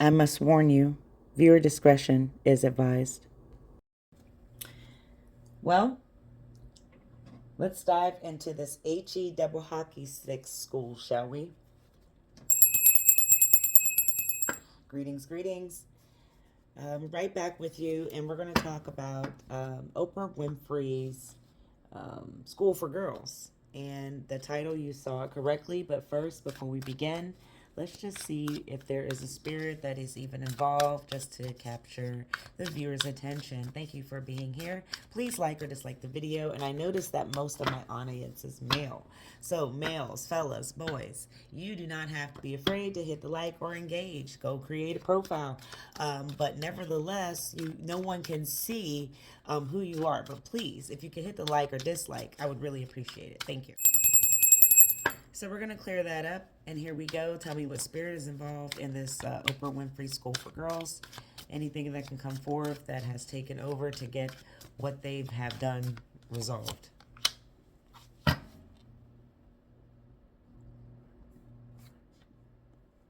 I must warn you, viewer discretion is advised. Well, let's dive into this HE double hockey stick school, shall we? Greetings, greetings. Right back with you, and we're going to talk about Oprah Winfrey's School for Girls. And the title, you saw it correctly, but first, before we begin, let's just see if there is a spirit that is even involved just to capture the viewer's attention. Thank you for being here. Please like or dislike the video. And I noticed that most of my audience is male. So males, fellas, boys, you do not have to be afraid to hit the like or engage. Go create a profile. But nevertheless, no one can see who you are. But please, if you can hit the like or dislike, I would really appreciate it. Thank you. So we're going to clear that up, and here we go. Tell me what spirit is involved in this Oprah Winfrey School for Girls. Anything that can come forth that has taken over to get what they have done resolved.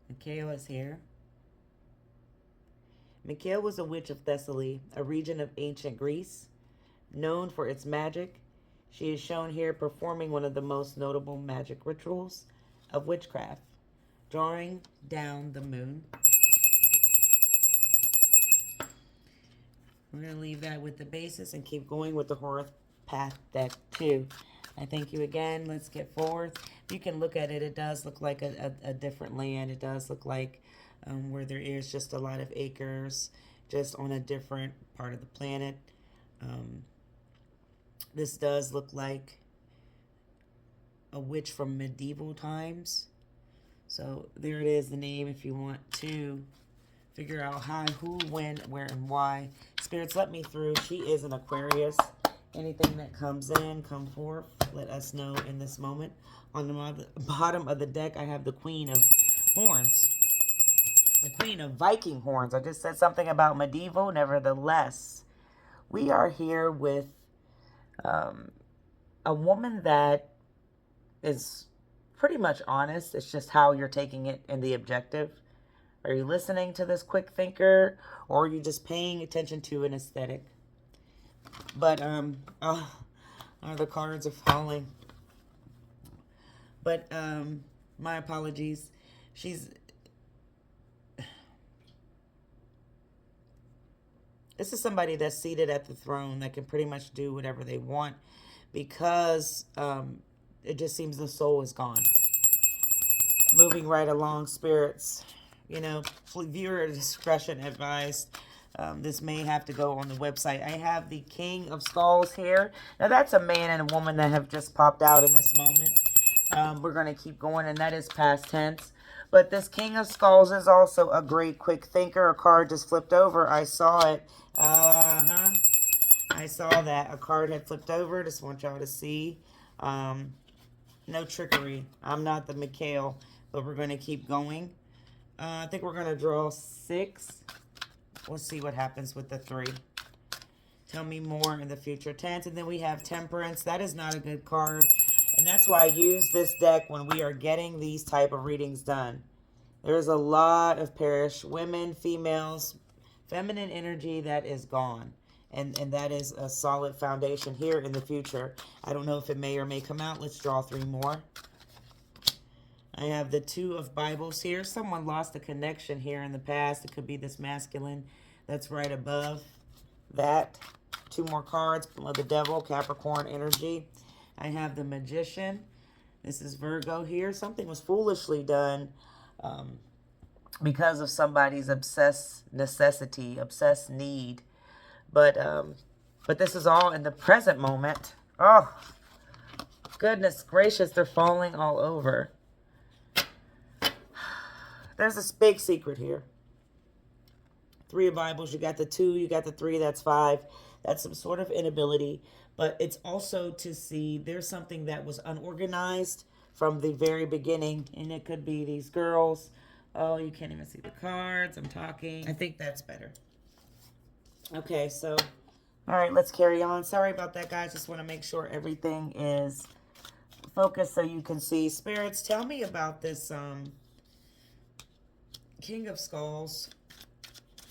Mikhail is here. Mikhail was a witch of Thessaly, a region of ancient Greece, known for its magic. She is shown here performing one of the most notable magic rituals of witchcraft, drawing down the moon. We're going to leave that with the basis and keep going with the Horror Path deck 2. I thank you again. Let's get forth. You can look at it. It does look like a different land. It does look like where there is just a lot of acres, just on a different part of the planet. This does look like a witch from medieval times. So there it is, the name, if you want to figure out how, who, when, where, and why. Spirits, let me through. She is an Aquarius. Anything that comes in, come forth. Let us know in this moment. On the bottom of the deck, I have the Queen of Horns. The Queen of Viking Horns. I just said something about medieval. Nevertheless, we are here with a woman that is pretty much honest. It's just how you're taking it and the objective. Are you listening to this quick thinker, or are you just paying attention to an aesthetic? But the cards are falling. But my apologies. This is somebody that's seated at the throne that can pretty much do whatever they want, because it just seems the soul is gone. Moving right along, spirits. Viewer discretion advised. This may have to go on the website. I have the King of Skulls here. Now, that's a man and a woman that have just popped out in this moment. We're going to keep going, and that is past tense. But this King of Skulls is also a great quick thinker. A card just flipped over. I saw it. I saw that. A card had flipped over. Just want y'all to see. No trickery. I'm not the Mikhail, but we're going to keep going. I think we're going to draw 6. We'll see what happens with the 3. Tell me more in the future tense. And then we have Temperance. That is not a good card. And that's why I use this deck when we are getting these type of readings done. There's a lot of parish women, females, feminine energy that is gone. And that is a solid foundation here in the future. I don't know if it may or may come out. Let's draw 3 more. I have the 2 of Bibles here. Someone lost a connection here in the past. It could be this masculine that's right above that. 2 more cards. The Devil, Capricorn energy. I have the Magician. This is Virgo here. Something was foolishly done because of somebody's obsessed necessity, obsessed need. But this is all in the present moment. Oh, goodness gracious, they're falling all over. There's this big secret here. 3 of Bibles, you got the 2, you got the 3, that's 5. That's some sort of inability. But it's also to see there's something that was unorganized from the very beginning. And it could be these girls. Oh, you can't even see the cards. I'm talking. I think that's better. Okay, so, all right, let's carry on. Sorry about that, guys. Just want to make sure everything is focused so you can see. Spirits, tell me about this King of Skulls.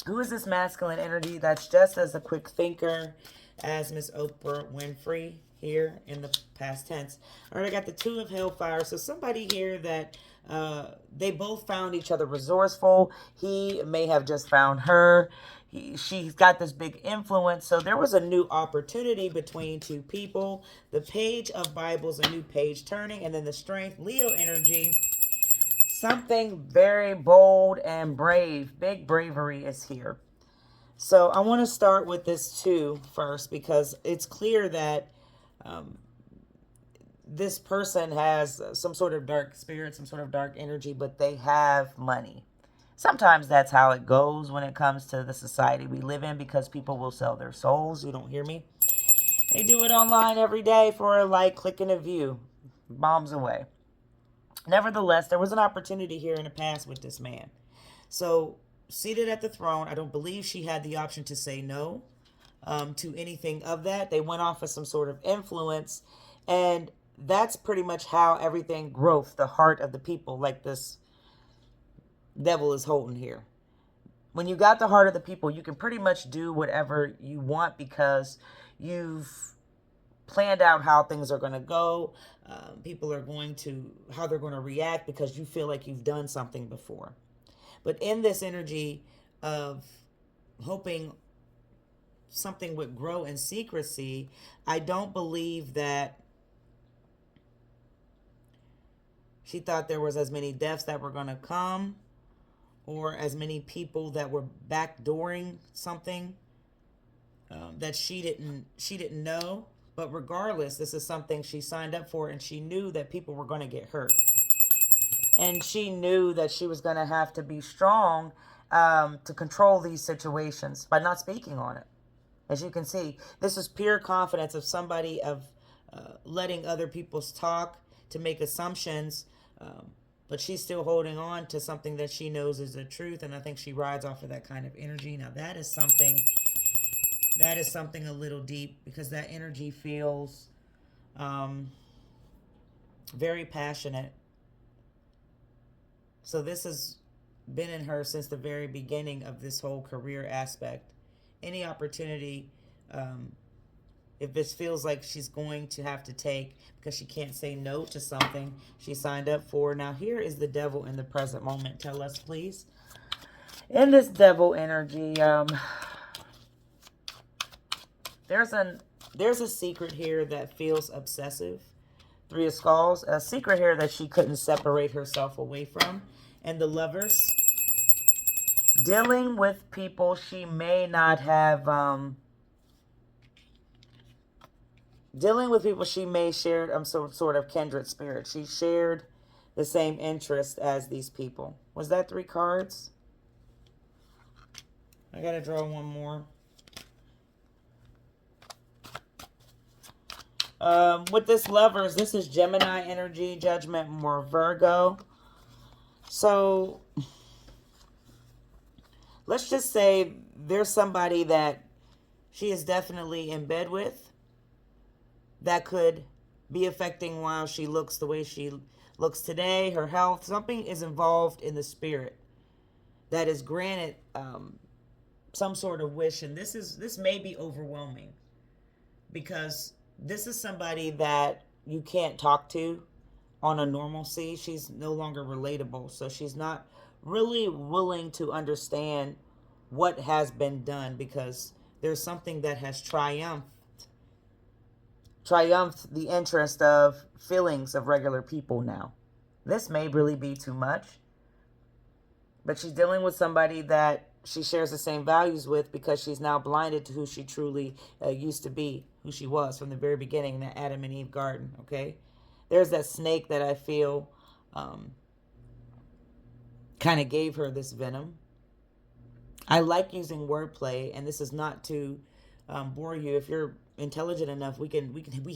Who is this masculine energy that's just as a quick thinker as Miss Oprah Winfrey here in the past tense? All right, I got the Two of Hellfire. So somebody here that they both found each other resourceful. He may have just found her. She's got this big influence. So there was a new opportunity between two people. The Page of Bibles, a new page turning. And then the Strength, Leo energy. Something very bold and brave. Big bravery is here. So I want to start with this too first, because it's clear that this person has some sort of dark spirit, some sort of dark energy, but they have money. Sometimes that's how it goes when it comes to the society we live in, because people will sell their souls. You don't hear me? They do it online every day for a like, click, and a view. Bombs away. Nevertheless, there was an opportunity here in the past with this man. So, seated at the throne, I don't believe she had the option to say no to anything of that. They went off of some sort of influence, and that's pretty much how everything growth the heart of the people, like this devil is holding here. When you got the heart of the people, you can pretty much do whatever you want, because you've planned out how things are going to go. People are going to, how they're going to react, because you feel like you've done something before. But in this energy of hoping something would grow in secrecy, I don't believe that she thought there was as many deaths that were going to come, or as many people that were backdooring something that she didn't know. But regardless, this is something she signed up for, and she knew that people were going to get hurt. And she knew that she was going to have to be strong to control these situations by not speaking on it. As you can see, this is pure confidence of somebody of letting other people's talk to make assumptions, but she's still holding on to something that she knows is the truth, and I think she rides off of that kind of energy. Now that is something a little deep, because that energy feels very passionate. So this has been in her since the very beginning of this whole career aspect. Any opportunity, if this feels like she's going to have to take, because she can't say no to something she signed up for. Now here is the devil in the present moment. Tell us, please. In this devil energy, there's a secret here that feels obsessive. Three of Skulls. A secret here that she couldn't separate herself away from. And the Lovers. Dealing with people she may not have... dealing with people she may shared some sort of kindred spirit. She shared the same interest as these people. Was that 3 cards? I gotta draw one more. With this Lovers, this is Gemini energy, Judgment, more Virgo. So, let's just say there's somebody that she is definitely in bed with that could be affecting while she looks the way she looks today, her health. Something is involved in the spirit that is granted some sort of wish, and this may be overwhelming, because this is somebody that you can't talk to on a normalcy. She's no longer relatable, so she's not really willing to understand what has been done, because there's something that has triumphed the interest of feelings of regular people now. This may really be too much, but she's dealing with somebody that she shares the same values with, because she's now blinded to who she truly used to be, who she was from the very beginning in that Adam and Eve garden, okay? There's that snake that I feel kind of gave her this venom. I like using wordplay, and this is not to bore you. If you're intelligent enough, we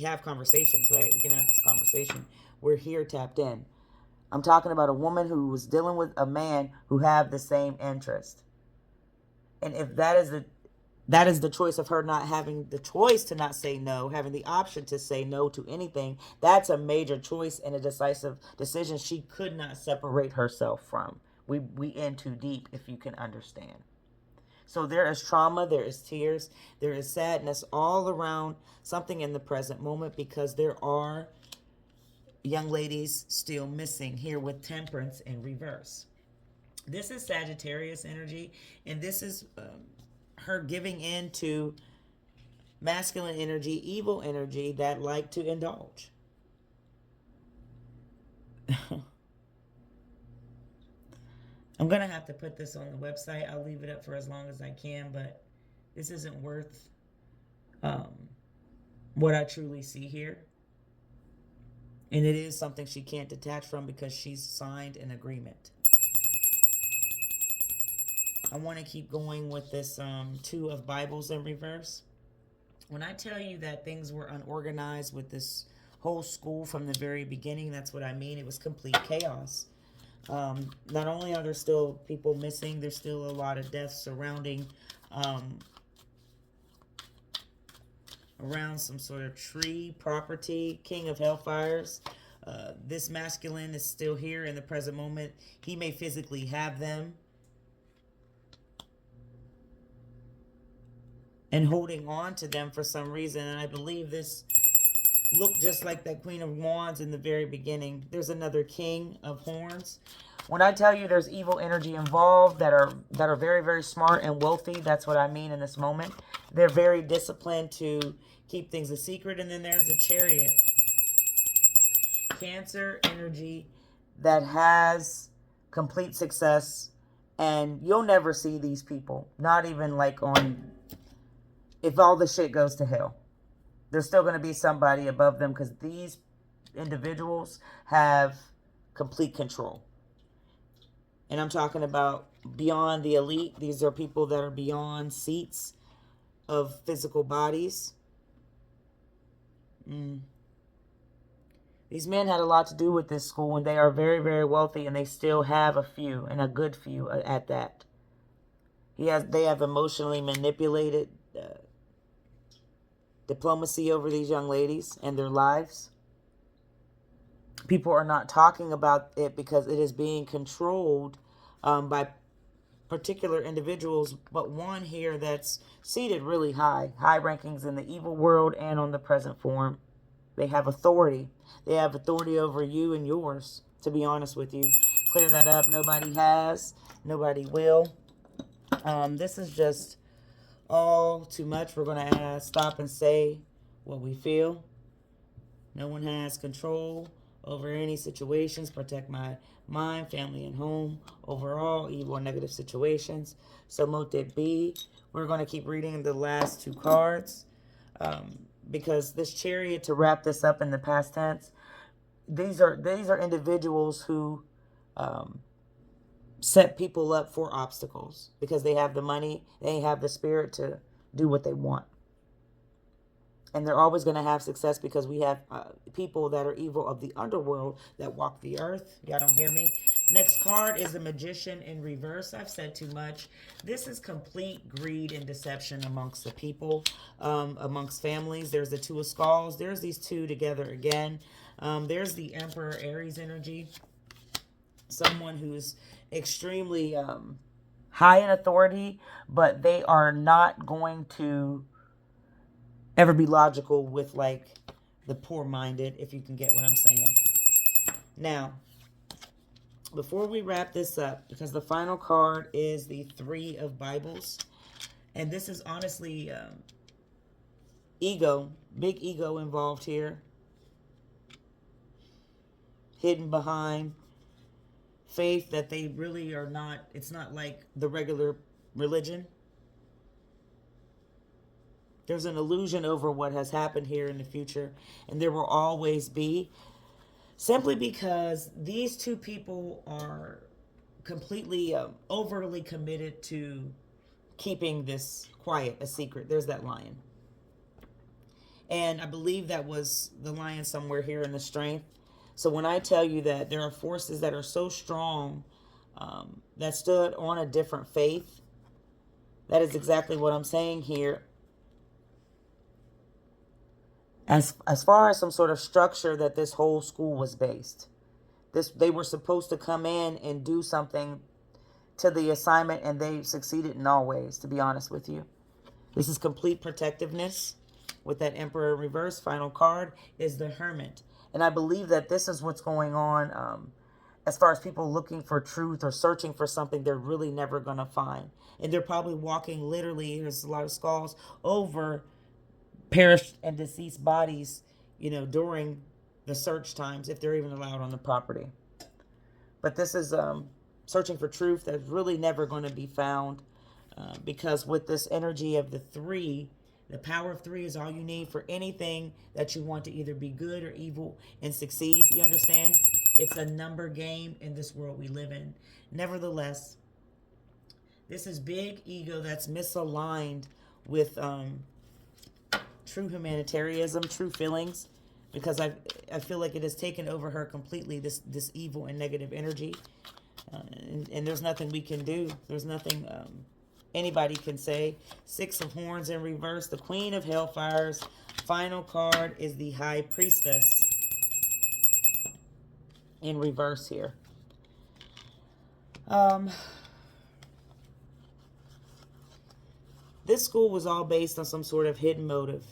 have conversations, right? We can have this conversation. We're here tapped in. I'm talking about a woman who was dealing with a man who have the same interest. And if that is the choice of her not having the choice to not say no, having the option to say no to anything, that's a major choice and a decisive decision she could not separate herself from. We in too deep, if you can understand. So there is trauma, there is tears, there is sadness all around something in the present moment, because there are young ladies still missing here with temperance in reverse. This is Sagittarius energy, and this is her giving in to masculine energy, evil energy that like to indulge. I'm going to have to put this on the website. I'll leave it up for as long as I can, but this isn't worth um, what I truly see here. And it is something she can't detach from because she's signed an agreement. I want to keep going with this Two of Bibles in reverse. When I tell you that things were unorganized with this whole school from the very beginning, that's what I mean. It was complete chaos. Not only are there still people missing, there's still a lot of deaths surrounding around some sort of tree, property, king of hellfires. This masculine is still here in the present moment. He may physically have them and holding on to them for some reason. And I believe this looked just like that Queen of Wands in the very beginning. There's another King of Horns. When I tell you there's evil energy involved that are very, very smart and wealthy, that's what I mean in this moment. They're very disciplined to keep things a secret. And then there's the Chariot. Cancer energy that has complete success. And you'll never see these people. Not even like on... If all the shit goes to hell, there's still going to be somebody above them, because these individuals have complete control. And I'm talking about beyond the elite. These are people that are beyond seats of physical bodies. These men had a lot to do with this school, and they are very, very wealthy, and they still have a few, and a good few at that. They have emotionally manipulated diplomacy over these young ladies and their lives. People are not talking about it because it is being controlled by particular individuals, but one here that's seated really high rankings in the evil world and on the present form. They have authority. They have authority over you and yours, to be honest with you. Clear that up. Nobody has. Nobody will. This is just all too much. We're going to stop and say what we feel. No one has control over any situations. Protect my mind, family, and home. Overall, evil and negative situations. So mote it be. We're going to keep reading the last two cards. Because this Chariot, to wrap this up in the past tense, these are individuals who set people up for obstacles because they have the money, they have the spirit to do what they want. And they're always going to have success because we have people that are evil of the underworld that walk the earth. Y'all don't hear me? Next card is the Magician in reverse. I've said too much. This is complete greed and deception amongst the people, amongst families. There's the Two of Skulls. There's these two together again. There's the Emperor Aries energy. Someone who's extremely high in authority, but they are not going to ever be logical with like the poor-minded, if you can get what I'm saying. Now, before we wrap this up, because the final card is the Three of Bibles, and this is honestly ego, big ego involved here, hidden behind faith that they really are not. It's not like the regular religion. There's an illusion over what has happened here in the future, and there will always be, simply because these two people are completely overly committed to keeping this quiet, a secret. There's that lion. And I believe that was the lion somewhere here in the strength. So when I tell you that there are forces that are so strong that stood on a different faith, that is exactly what I'm saying here. As far as some sort of structure that this whole school was based. They were supposed to come in and do something to the assignment, and they've succeeded in all ways, to be honest with you. This is complete protectiveness. With that Emperor reverse, final card is the Hermit. And I believe that this is what's going on as far as people looking for truth or searching for something they're really never going to find. And they're probably walking literally, there's a lot of skulls, over perished and deceased bodies, during the search times, if they're even allowed on the property. But this is searching for truth that's really never going to be found, because with this energy of the 3, the power of 3 is all you need for anything that you want to either be good or evil and succeed. You understand? It's a number game in this world we live in. Nevertheless, this is big ego that's misaligned with true humanitarianism, true feelings, because I feel like it has taken over her completely, this evil and negative energy. And there's nothing we can do. There's nothing anybody can say. 6 of Horns in reverse, the Queen of Hellfires. Final card is the High Priestess in reverse here. This school was all based on some sort of hidden motive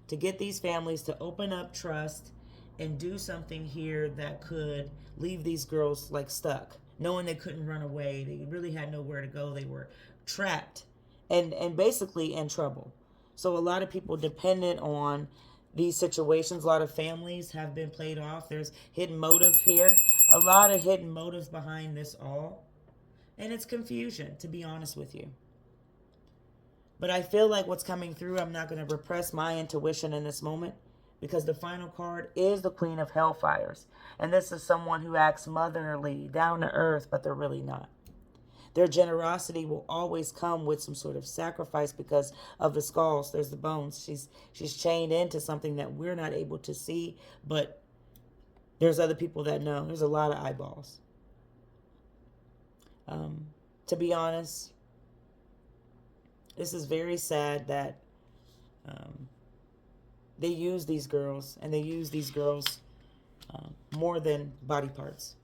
to get these families to open up trust and do something here that could leave these girls like stuck, knowing they couldn't run away. They really had nowhere to go. They were trapped and basically in trouble. So a lot of people dependent on these situations. A lot of families have been played off. There's hidden motive here. A lot of hidden motives behind this all. And it's confusion, to be honest with you. But I feel like what's coming through, I'm not going to repress my intuition in this moment, because the final card is the Queen of Hellfires. And this is someone who acts motherly, down to earth, but they're really not. Their generosity will always come with some sort of sacrifice because of the skulls. There's the bones. She's chained into something that we're not able to see, but there's other people that know. There's a lot of eyeballs. To be honest, this is very sad that they use these girls, and they use these girls more than body parts.